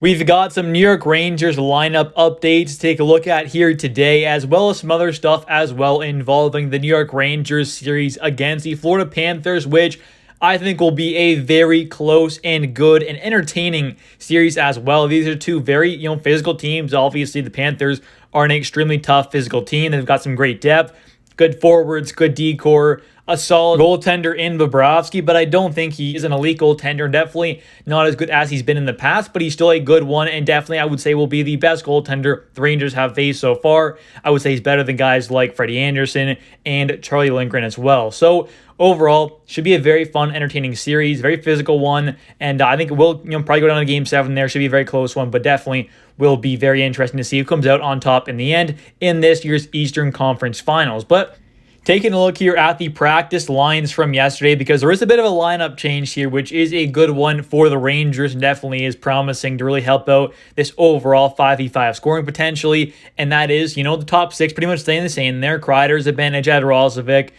We've got some New York Rangers lineup updates to take a look at here today, as well as some other stuff as well involving the New York Rangers series against the Florida Panthers, which I think will be a very close and good and entertaining series as well. These are two very, physical teams. Obviously, the Panthers are an extremely tough physical team. They've got some great depth, good forwards, good decor, a solid goaltender in Bobrovsky, but I don't think he is an elite goaltender. Definitely not as good as he's been in the past, but he's still a good one, and definitely I would say will be the best goaltender the Rangers have faced so far. I would say he's better than guys like Freddie Anderson and Charlie Lindgren as well. So overall, should be a very fun, entertaining series, very physical one, and I think it will probably go down to Game 7 there. Should be a very close one, but definitely will be very interesting to see who comes out on top in the end in this year's Eastern Conference Finals. But taking a look here at the practice lines from yesterday, because there is a bit of a lineup change here, which is a good one for the Rangers and definitely is promising to really help out this overall 5v5 scoring potentially. And that is, the top six pretty much staying the same there. Kreider, Zibanejad, Roslovic,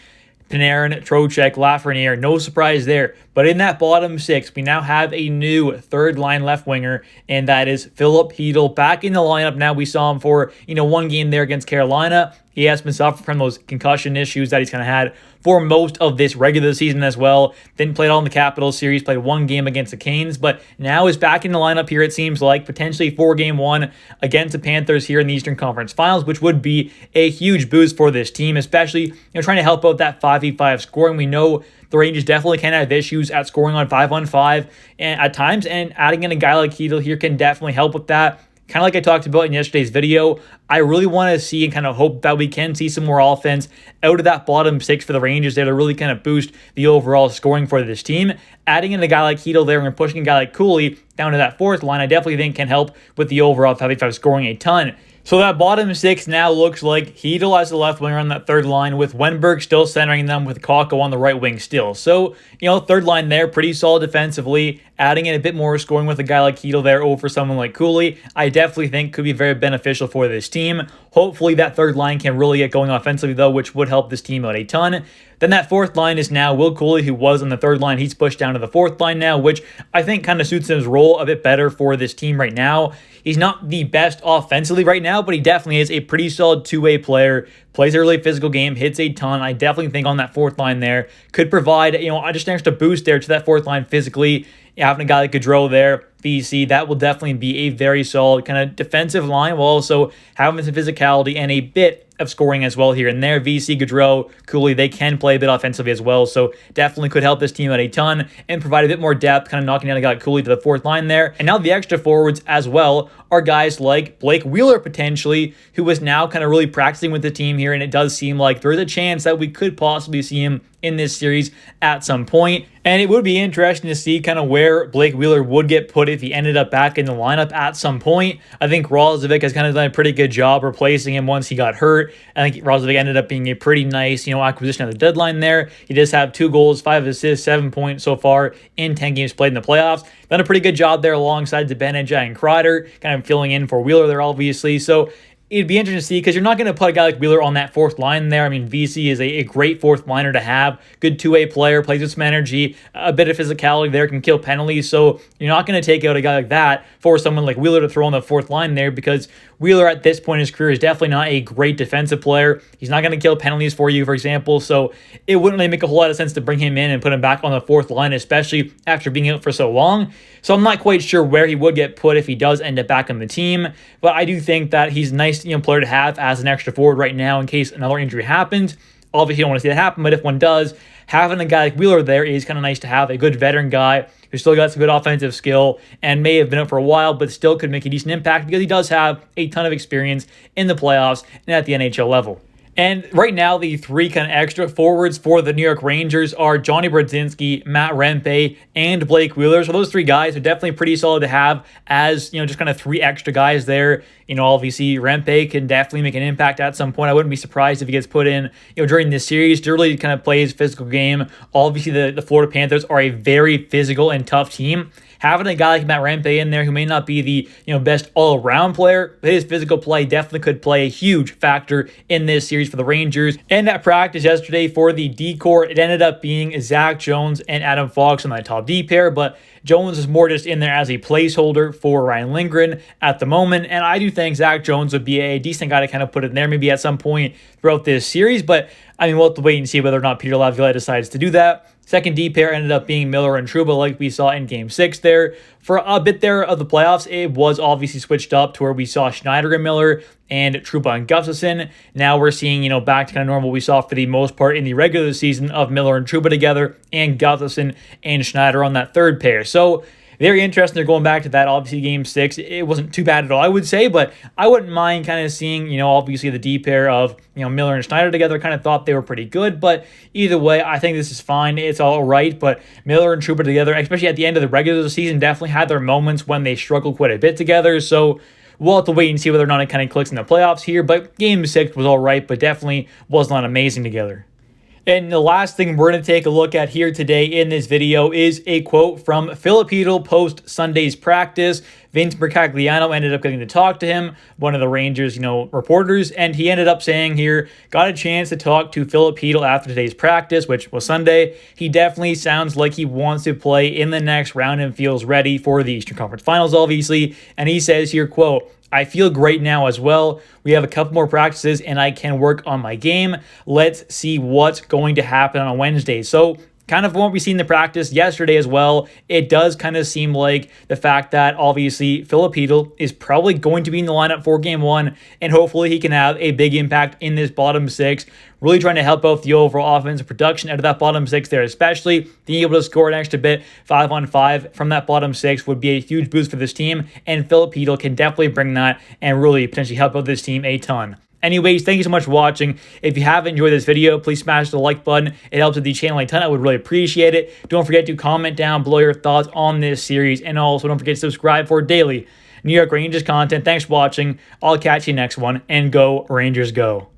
Panarin, Trocheck, Lafreniere, no surprise there. But in that bottom six, we now have a new third-line left winger, and that is Filip Chytil back in the lineup. Now we saw him for, one game there against Carolina. He has been suffering from those concussion issues that he's kind of had for most of this regular season as well. Didn't play at all in the Capitals series, played one game against the Canes, but now is back in the lineup here, it seems like, potentially for Game 1 against the Panthers here in the Eastern Conference Finals, which would be a huge boost for this team, especially trying to help out that 5v5 scoring. We know the Rangers definitely can have issues at scoring on 5-on-5 and at times, and adding in a guy like Chytil here can definitely help with that. Kind of like I talked about in yesterday's video, I really want to see and kind of hope that we can see some more offense out of that bottom six for the Rangers there to really kind of boost the overall scoring for this team. Adding in a guy like Chytil there and pushing a guy like Cooley down to that fourth line, I definitely think can help with the overall 5v5 scoring a ton. So that bottom six now looks like Chytil as the left winger on that third line, with Wenberg still centering them, with Kakko on the right wing still. So, third line there, pretty solid defensively. Adding in a bit more scoring with a guy like Chytil there over someone like Cooley, I definitely think could be very beneficial for this team. Hopefully that third line can really get going offensively though, which would help this team out a ton. Then that fourth line is now Will Cooley, who was on the third line. He's pushed down to the fourth line now, which I think kind of suits his role a bit better for this team right now. He's not the best offensively right now, but he definitely is a pretty solid two-way player. Plays a really physical game, hits a ton. I definitely think on that fourth line there could provide, just an extra boost there to that fourth line physically. Having a guy like Gaudreau there, BC, that will definitely be a very solid kind of defensive line, while also having some physicality and a bit of scoring as well here and there. VC, Gaudreau, Cooley, they can play a bit offensively as well, so definitely could help this team out a ton and provide a bit more depth, kind of knocking down a guy like Cooley to the fourth line there. And now the extra forwards as well are guys like Blake Wheeler potentially, who is now kind of really practicing with the team here, and it does seem like there's a chance that we could possibly see him in this series at some point. And it would be interesting to see kind of where Blake Wheeler would get put if he ended up back in the lineup at some point. I think Roslovic has kind of done a pretty good job replacing him once he got hurt. I think Roslovic ended up being a pretty nice, acquisition at the deadline there. He does have 2 goals, 5 assists, 7 points so far in 10 games played in the playoffs. Done a pretty good job there alongside Zibanejad and Kreider, kind of filling in for Wheeler there, obviously. So it'd be interesting to see, because you're not going to put a guy like Wheeler on that fourth line there. I mean, VC is a great fourth liner to have. Good two-way player, plays with some energy, a bit of physicality there, can kill penalties. So you're not going to take out a guy like that for someone like Wheeler to throw on the fourth line there, because Wheeler at this point in his career is definitely not a great defensive player. He's not going to kill penalties for you, for example. So it wouldn't really make a whole lot of sense to bring him in and put him back on the fourth line, especially after being out for so long. So I'm not quite sure where he would get put if he does end up back on the team. But I do think that he's a nice player to have as an extra forward right now in case another injury happens. Obviously, you don't want to see that happen, but if one does, having a guy like Wheeler there is kind of nice to have. A good veteran guy who's still got some good offensive skill and may have been out for a while, but still could make a decent impact because he does have a ton of experience in the playoffs and at the NHL level. And right now, the 3 kind of extra forwards for the New York Rangers are Johnny Brodzinski, Matt Rempe, and Blake Wheeler. So those 3 guys are definitely pretty solid to have as, just kind of 3 extra guys there. Obviously, Rempe can definitely make an impact at some point. I wouldn't be surprised if he gets put in, during this series to really kind of play his physical game. Obviously, the Florida Panthers are a very physical and tough team. having a guy like Matt Rempe in there who may not be the best all-around player, but his physical play definitely could play a huge factor in this series for the Rangers. And at practice yesterday for the D-core, it ended up being Zach Jones and Adam Fox on that top D pair, but Jones is more just in there as a placeholder for Ryan Lindgren at the moment, and I do think Zach Jones would be a decent guy to kind of put in there maybe at some point throughout this series, but I mean, we'll have to wait and see whether or not Peter Laviolette decides to do that. Second D pair ended up being Miller and Trouba like we saw in Game 6 there. For a bit there of the playoffs, it was obviously switched up to where we saw Schneider and Miller and Trouba and Gustafsson. Now we're seeing, back to kind of normal we saw for the most part in the regular season of Miller and Trouba together and Gustafsson and Schneider on that third pair. So very interesting. They're going back to that. Obviously, Game 6, it wasn't too bad at all, I would say, but I wouldn't mind kind of seeing, obviously the D pair of, Miller and Schneider together. Kind of thought they were pretty good, but either way, I think this is fine. It's all right, but Miller and Trouba together, especially at the end of the regular season, definitely had their moments when they struggled quite a bit together, so we'll have to wait and see whether or not it kind of clicks in the playoffs here, but Game 6 was all right, but definitely was not amazing together. And the last thing we're going to take a look at here today in this video is a quote from Filip Chytil post Sunday's practice. Vince Mercagliano ended up getting to talk to him, one of the Rangers, reporters, and he ended up saying here, got a chance to talk to Filip Chytil after today's practice, which was Sunday. He definitely sounds like he wants to play in the next round and feels ready for the Eastern Conference Finals, obviously. And he says here, quote, I feel great now as well. We have a couple more practices and I can work on my game. Let's see what's going to happen on Wednesday. So kind of what we seen in the practice yesterday as well, it does kind of seem like the fact that obviously Filip Chytil is probably going to be in the lineup for Game 1, and hopefully he can have a big impact in this bottom six, really trying to help out the overall offensive production out of that bottom six there, especially being able to score an extra bit 5-on-5 from that bottom six would be a huge boost for this team, and Filip Chytil can definitely bring that and really potentially help out this team a ton. Anyways, thank you so much for watching. If you have enjoyed this video, please smash the like button. It helps with the channel a ton. I would really appreciate it. Don't forget to comment down below your thoughts on this series. And also don't forget to subscribe for daily New York Rangers content. Thanks for watching. I'll catch you next one. And go Rangers go.